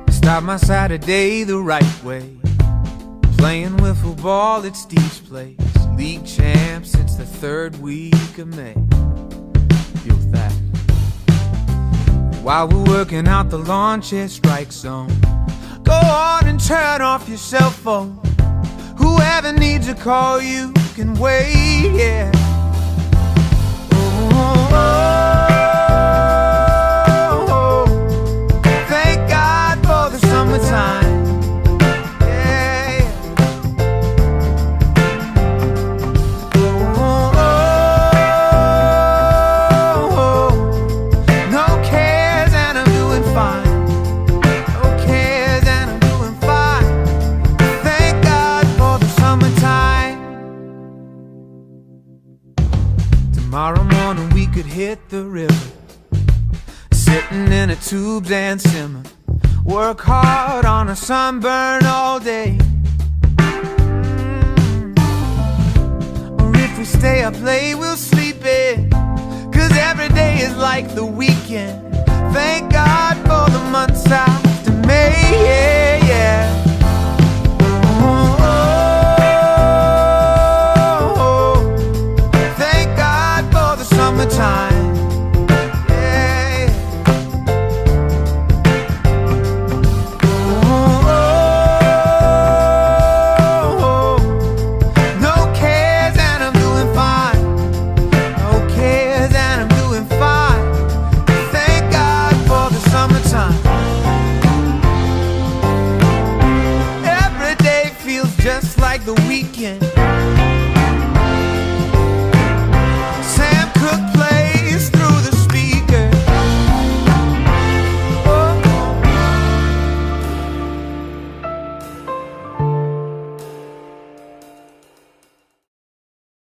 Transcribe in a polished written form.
Start my Saturday the right way, playing wiffle ball at Steve's place. League champs, it's the third week of May. Feel that. While we're working out the lawn chair strike zone, go on and turn off your cell phone. Whoever needs a call, you can wait, yeah. Oh, oh, oh. Summertime, yeah, yeah. Oh, oh, oh. No cares and I'm doing fine. No cares and I'm doing fine. Thank God for the summertime. Tomorrow morning we could hit the river, sitting in a tubes and simmer. Work hard on a sunburn all day. Or if we stay up late, we'll sleep in, 'cause every day is like the weekend. Thank God for the months after May, yeah, yeah. Oh, oh, oh. Thank God for the summertime. Just like the weekend. Sam Cooke plays